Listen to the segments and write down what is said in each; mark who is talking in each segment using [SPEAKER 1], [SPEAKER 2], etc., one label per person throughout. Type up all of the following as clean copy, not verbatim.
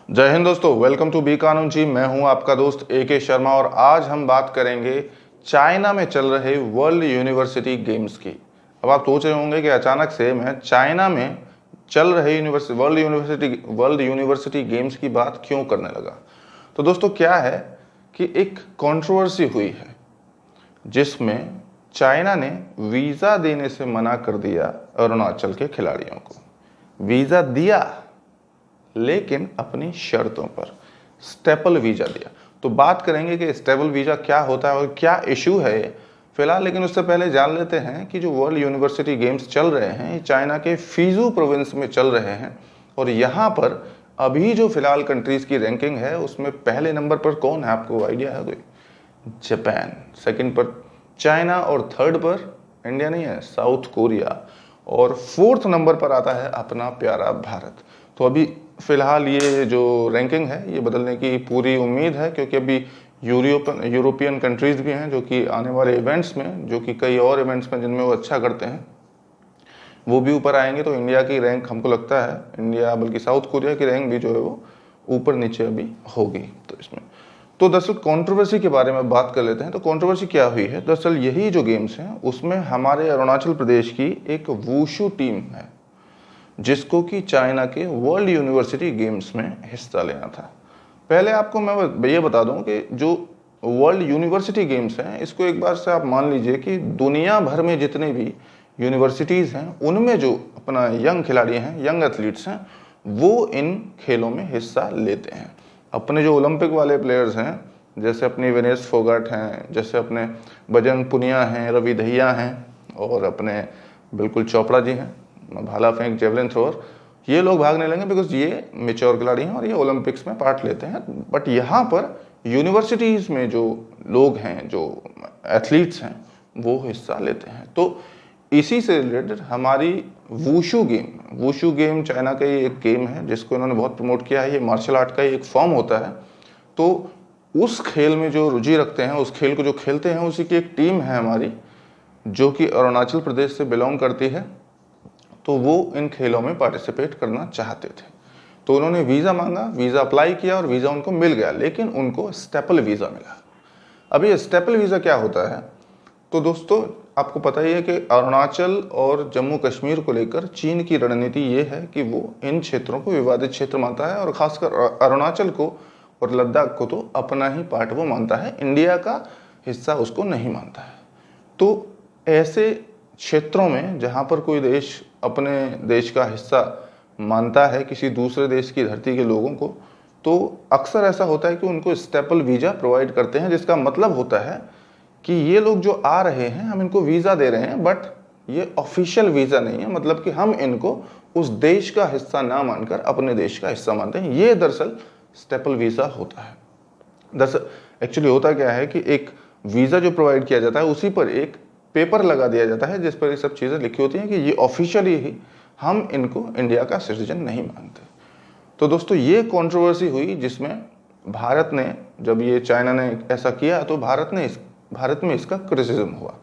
[SPEAKER 1] जय हिंद दोस्तों, welcome to be कानून जी। मैं हूं आपका दोस्त AK शर्मा और आज हम बात करेंगे चाइना में चल रहे वर्ल्ड यूनिवर्सिटी गेम्स की। अब आप सोच रहे होंगे कि अचानक से मैं चाइना में चल रहे वर्ल्ड यूनिवर्सिटी गेम्स की बात क्यों करने लगा। तो दोस्तों क्या है कि एक कंट्रोवर्सी हुई है जिसमें चाइना ने वीज़ा देने से मना कर दिया अरुणाचल के खिलाड़ियों को। वीज़ा दिया लेकिन अपनी शर्तों पर, स्टेपल वीज़ा दिया। तो बात करेंगे कि स्टेपल वीज़ा क्या होता है और क्या इशू है फिलहाल। लेकिन उससे पहले जान लेते हैं कि जो वर्ल्ड यूनिवर्सिटी गेम्स चल रहे हैं ये चाइना के फीजू प्रोविंस में चल रहे हैं और यहाँ पर अभी जो फिलहाल कंट्रीज़ की रैंकिंग है उसमें पहले नंबर पर कौन है, आपको आइडिया है कोई? जापान, सेकंड पर चाइना और थर्ड पर इंडिया नहीं है, साउथ कोरिया, और फोर्थ नंबर पर आता है अपना प्यारा भारत। तो अभी फिलहाल ये जो रैंकिंग है ये बदलने की पूरी उम्मीद है क्योंकि अभी यूरोपियन कंट्रीज़ भी हैं जो कि आने वाले इवेंट्स में, जो कि कई और इवेंट्स में जिनमें वो अच्छा करते हैं, वो भी ऊपर आएंगे। तो इंडिया की रैंक हमको लगता है, इंडिया बल्कि साउथ कोरिया की रैंक भी जो है वो ऊपर नीचे अभी होगी। तो इसमें तो दरअसल कंट्रोवर्सी के बारे में बात कर लेते हैं। तो कंट्रोवर्सी क्या हुई है, दरअसल यही जो गेम्स हैं उसमें हमारे अरुणाचल प्रदेश की एक वूशू टीम है जिसको कि चाइना के वर्ल्ड यूनिवर्सिटी गेम्स में हिस्सा लेना था। पहले आपको मैं ये बता दूं कि जो वर्ल्ड यूनिवर्सिटी गेम्स हैं इसको एक बार से आप मान लीजिए कि दुनिया भर में जितने भी यूनिवर्सिटीज़ हैं उनमें जो अपना यंग खिलाड़ी हैं, यंग एथलीट्स हैं, वो इन खेलों में हिस्सा लेते हैं। अपने जो ओलंपिक वाले प्लेयर्स हैं जैसे अपने विनेश फोगाट हैं, जैसे अपने बजरंग पुनिया हैं, रवि दहिया हैं और अपने बिल्कुल चोपड़ा जी हैं, भाला फेंक, जेवलिन थ्रोअर, ये लोग भाग नहीं लेंगे बिकॉज ये मेच्योर खिलाड़ी हैं और ये ओलंपिक्स में पार्ट लेते हैं। बट यहाँ पर यूनिवर्सिटीज़ में जो लोग हैं, जो एथलीट्स हैं, वो हिस्सा लेते हैं। तो इसी से रिलेटेड हमारी वूशू गेम चाइना का ये एक गेम है जिसको इन्होंने बहुत प्रमोट किया है। ये मार्शल आर्ट का एक फॉर्म होता है। तो उस खेल में जो रुचि रखते हैं, उस खेल को जो खेलते हैं, उसी की एक टीम है हमारी जो कि अरुणाचल प्रदेश से बिलोंग करती है। तो वो इन खेलों में पार्टिसिपेट करना चाहते थे। तो उन्होंने वीज़ा मांगा, वीज़ा अप्लाई किया और वीज़ा उनको मिल गया, लेकिन उनको स्टेपल वीज़ा मिला। अब ये स्टेपल वीज़ा क्या होता है? तो दोस्तों आपको पता ही है कि अरुणाचल और जम्मू कश्मीर को लेकर चीन की रणनीति ये है कि वो इन क्षेत्रों को विवादित क्षेत्र मानता है और ख़ासकर अरुणाचल को और लद्दाख को तो अपना ही पार्ट वो मानता है, इंडिया का हिस्सा उसको नहीं मानता है। तो ऐसे क्षेत्रों में जहाँ पर कोई देश अपने देश का हिस्सा मानता है किसी दूसरे देश की धरती के लोगों को, तो अक्सर ऐसा होता है कि उनको स्टेपल वीज़ा प्रोवाइड करते हैं, जिसका मतलब होता है कि ये लोग जो आ रहे हैं हम इनको वीज़ा दे रहे हैं बट ये ऑफिशियल वीज़ा नहीं है, मतलब कि हम इनको उस देश का हिस्सा ना मानकर अपने देश का हिस्सा मानते हैं। ये दरअसल स्टेपल वीज़ा होता है। दरअसल एक्चुअली होता क्या है कि एक वीज़ा जो प्रोवाइड किया जाता है उसी पर एक पेपर लगा दिया जाता है जिस पर ये सब चीज़ें लिखी होती हैं कि ये ऑफिशियली ही हम इनको इंडिया का सिटीजन नहीं मानते। तो दोस्तों ये कंट्रोवर्सी हुई जिसमें भारत ने, जब ये चाइना ने ऐसा किया तो भारत में इसका क्रिटिसिज्म हुआ।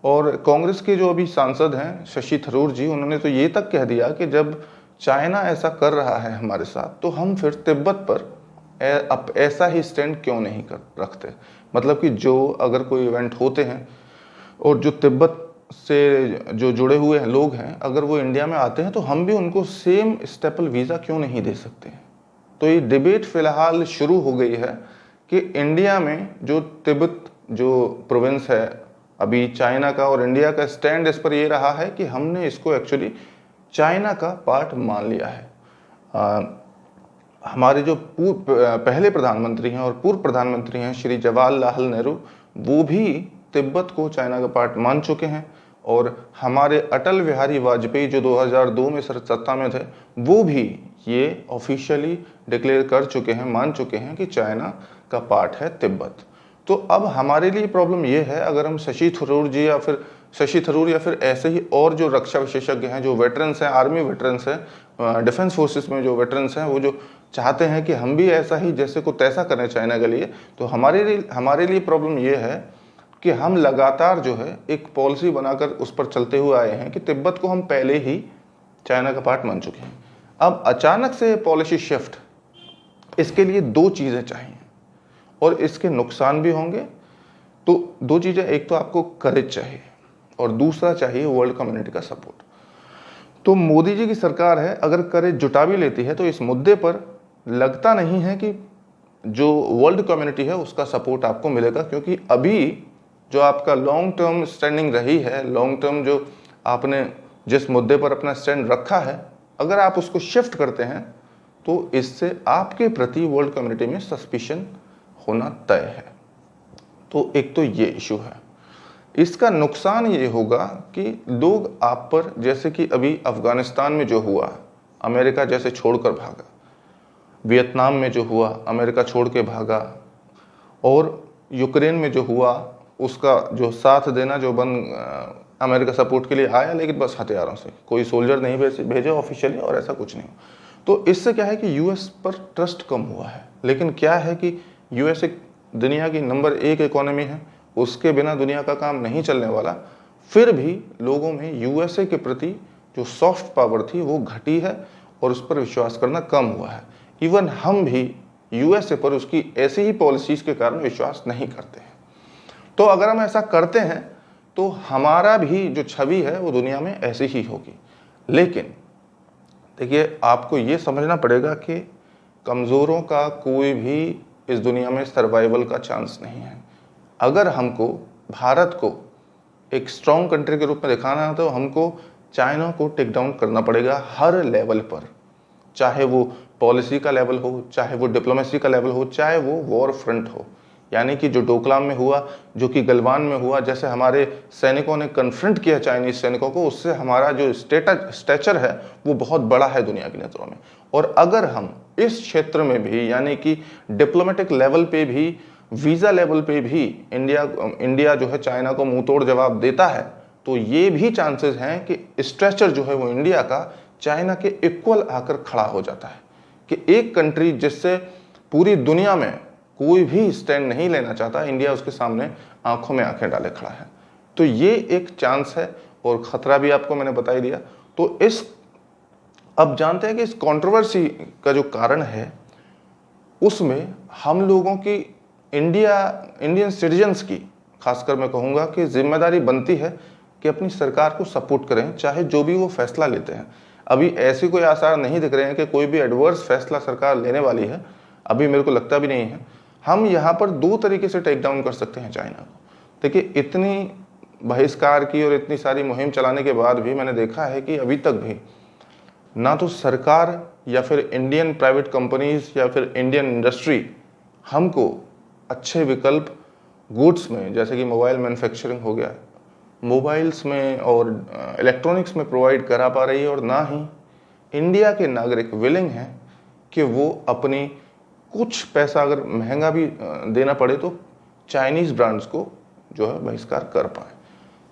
[SPEAKER 1] और कांग्रेस के जो अभी सांसद हैं शशि थरूर जी, उन्होंने तो ये तक कह दिया कि जब चाइना ऐसा कर रहा है हमारे साथ तो हम फिर तिब्बत पर अब ऐसा ही स्टैंड क्यों नहीं रखते। मतलब कि जो अगर कोई इवेंट होते हैं और जो तिब्बत से जो जुड़े हुए लोग हैं अगर वो इंडिया में आते हैं तो हम भी उनको सेम स्टेपल वीज़ा क्यों नहीं दे सकते। तो ये डिबेट फिलहाल शुरू हो गई है कि इंडिया में जो तिब्बत जो प्रोविंस है अभी चाइना का, और इंडिया का स्टैंड इस पर ये रहा है कि हमने इसको एक्चुअली चाइना का पार्ट मान लिया है। हमारे जो पहले प्रधानमंत्री हैं और पूर्व प्रधानमंत्री हैं श्री जवाहरलाल नेहरू, वो भी तिब्बत को चाइना का पार्ट मान चुके हैं। और हमारे अटल बिहारी वाजपेयी जो 2002 में सत्ता में थे, वो भी ये ऑफिशियली डिक्लेयर कर चुके हैं, मान चुके हैं कि चाइना का पार्ट है तिब्बत। तो अब हमारे लिए प्रॉब्लम ये है, अगर हम शशि थरूर या फिर ऐसे ही और जो रक्षा विशेषज्ञ हैं, जो वेटरन्स हैं, आर्मी वेटरन्स हैं, डिफेंस फोर्सेस में जो वेटरन्स हैं, वो जो चाहते हैं कि हम भी ऐसा ही जैसे को तैसा करें चाइना के लिए, तो हमारे लिए प्रॉब्लम ये है कि हम लगातार जो है एक पॉलिसी बनाकर उस पर चलते हुए आए हैं कि तिब्बत को हम पहले ही चाइना का पार्ट मान चुके हैं। अब अचानक से पॉलिसी शिफ्ट इसके लिए दो चीज़ें चाहिए और इसके नुकसान भी होंगे। तो दो चीज़ें, एक तो आपको करेज चाहिए और दूसरा चाहिए वर्ल्ड कम्युनिटी का सपोर्ट। तो मोदी जी की सरकार है, अगर करेज जुटा भी लेती है तो इस मुद्दे पर लगता नहीं है कि जो वर्ल्ड कम्युनिटी है उसका सपोर्ट आपको मिलेगा, क्योंकि अभी जो आपका लॉन्ग टर्म स्टैंडिंग रही है, लॉन्ग टर्म जो आपने जिस मुद्दे पर अपना स्टैंड रखा है, अगर आप उसको शिफ्ट करते हैं तो इससे आपके प्रति वर्ल्ड कम्युनिटी में सस्पिशन होना तय है। तो एक तो ये इशू है। इसका नुकसान ये होगा कि लोग आप पर, जैसे कि अभी अफगानिस्तान में जो हुआ, अमेरिका जैसे छोड़कर भागा, वियतनाम में जो हुआ अमेरिका छोड़ के भागा, और यूक्रेन में जो हुआ उसका जो साथ देना जो अमेरिका सपोर्ट के लिए आया, लेकिन बस हथियारों से, कोई सोल्जर नहीं भेजे ऑफिशियली और ऐसा कुछ नहीं। तो इससे क्या है कि यूएस पर ट्रस्ट कम हुआ है। लेकिन क्या है कि यूएस एक दुनिया की नंबर 1 इकोनॉमी है, उसके बिना दुनिया का काम नहीं चलने वाला। फिर भी लोगों में यूएसए के प्रति जो सॉफ्ट पावर थी वो घटी है और उस पर विश्वास करना कम हुआ है। इवन हम भी यूएसए पर उसकी ऐसी ही पॉलिसीज के कारण विश्वास नहीं करते हैं। तो अगर हम ऐसा करते हैं तो हमारा भी जो छवि है वो दुनिया में ऐसी ही होगी। लेकिन देखिए, आपको ये समझना पड़ेगा कि कमज़ोरों का कोई भी इस दुनिया में सर्वाइवल का चांस नहीं है। अगर हमको भारत को एक स्ट्रॉन्ग कंट्री के रूप में दिखाना है तो हमको चाइना को टेक डाउन करना पड़ेगा हर लेवल पर, चाहे वो पॉलिसी का लेवल हो, चाहे वो डिप्लोमेसी का लेवल हो, चाहे वो वॉर फ्रंट हो। यानी कि जो डोकलाम में हुआ, जो कि गलवान में हुआ, जैसे हमारे सैनिकों ने कन्फ्रंट किया चाइनीज सैनिकों को, उससे हमारा जो स्टेचर है वो बहुत बड़ा है दुनिया की नज़रों में। और अगर हम इस क्षेत्र में भी, यानी कि डिप्लोमेटिक लेवल पे भी, वीज़ा लेवल पे भी इंडिया जो है चाइना को मुंह तोड़ जवाब देता है, तो ये भी चांसेस हैं कि स्ट्रेचर जो है वो इंडिया का चाइना के इक्वल आकर खड़ा हो जाता है, कि एक कंट्री जिससे पूरी दुनिया में कोई भी स्टैंड नहीं लेना चाहता, इंडिया उसके सामने आंखों में आंखें डाले खड़ा है। तो ये एक चांस है और खतरा भी आपको मैंने बता ही दिया। तो अब जानते हैं कि इस कंट्रोवर्सी का जो कारण है उसमें हम लोगों की, इंडियन सिटीजन्स की खासकर मैं कहूँगा कि जिम्मेदारी बनती है कि अपनी सरकार को सपोर्ट करें, चाहे जो भी वो फैसला लेते हैं। अभी ऐसी कोई आसार नहीं दिख रहे हैं कि कोई भी एडवर्स फैसला सरकार लेने वाली है, अभी मेरे को लगता भी नहीं है। हम यहाँ पर दो तरीके से टेक डाउन कर सकते हैं चाइना को। देखिए, इतनी बहिष्कार की और इतनी सारी मुहिम चलाने के बाद भी मैंने देखा है कि अभी तक भी ना तो सरकार या फिर इंडियन प्राइवेट कंपनीज या फिर इंडियन इंडस्ट्री हमको अच्छे विकल्प गुड्स में, जैसे कि मोबाइल मैन्युफैक्चरिंग हो गया, मोबाइल्स में और इलेक्ट्रॉनिक्स में प्रोवाइड करा पा रही है, और ना ही इंडिया के नागरिक विलिंग हैं कि वो अपनी कुछ पैसा अगर महंगा भी देना पड़े तो चाइनीज़ ब्रांड्स को जो है बहिष्कार कर पाए।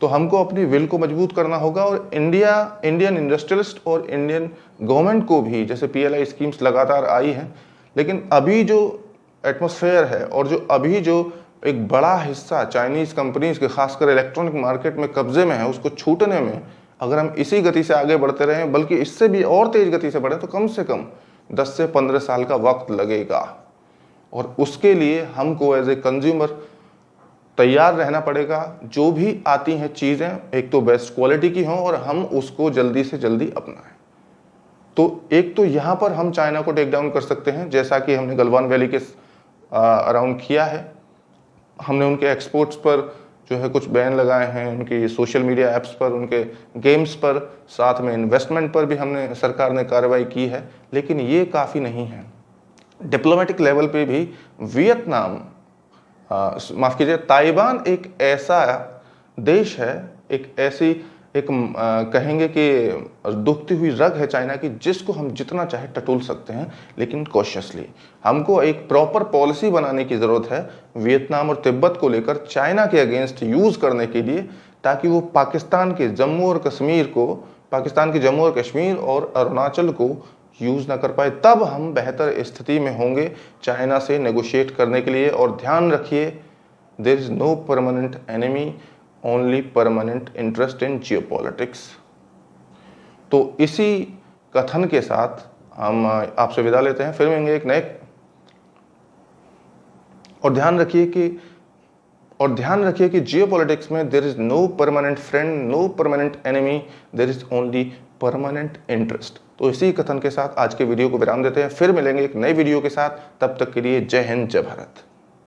[SPEAKER 1] तो हमको अपनी विल को मजबूत करना होगा, और इंडियन इंडस्ट्रियलिस्ट और इंडियन गवर्नमेंट को भी, जैसे PLI स्कीम्स लगातार आई हैं, लेकिन अभी जो एटमॉस्फेयर है और जो अभी जो एक बड़ा हिस्सा चाइनीज़ कंपनीज के खासकर इलेक्ट्रॉनिक मार्केट में कब्जे में है, उसको छूटने में अगर हम इसी गति से आगे बढ़ते रहें, बल्कि इससे भी और तेज गति से बढ़े, तो कम से कम 10 से 15 साल का वक्त लगेगा। और उसके लिए हमको एज ए कंज्यूमर तैयार रहना पड़ेगा। जो भी आती हैं चीज़ें एक तो बेस्ट क्वालिटी की हों और हम उसको जल्दी से जल्दी अपनाएं। तो एक तो यहाँ पर हम चाइना को टेक डाउन कर सकते हैं, जैसा कि हमने गलवान वैली के अराउंड किया है। हमने उनके एक्सपोर्ट्स पर जो है कुछ बैन लगाए हैं, उनकी सोशल मीडिया ऐप्स पर, उनके गेम्स पर, साथ में इन्वेस्टमेंट पर भी हमने सरकार ने कार्रवाई की है। लेकिन ये काफ़ी नहीं है। डिप्लोमेटिक लेवल पे भी वियतनाम, माफ़ कीजिए, ताइवान एक ऐसा देश है, कहेंगे कि दुखती हुई रग है चाइना की, जिसको हम जितना चाहे टटोल सकते हैं, लेकिन कॉशियसली। हमको एक प्रॉपर पॉलिसी बनाने की ज़रूरत है वियतनाम और तिब्बत को लेकर चाइना के अगेंस्ट यूज़ करने के लिए, ताकि वो पाकिस्तान की जम्मू और कश्मीर और अरुणाचल को यूज़ ना कर पाए। तब हम बेहतर स्थिति में होंगे चाइना से नेगोशिएट करने के लिए। और ध्यान रखिए, there is no permanent enemy, only permanent interest in geopolitics. तो इसी कथन के साथ हम आपसे विदा लेते हैं। फिर मिलेंगे एक नए और ध्यान रखिए कि जियोपॉलिटिक्स में there is no permanent friend, no permanent enemy, there is only permanent interest. तो इसी कथन के साथ आज के वीडियो को विराम देते हैं, फिर मिलेंगे एक नई वीडियो के साथ। तब तक के लिए जय हिंद, जय भारत।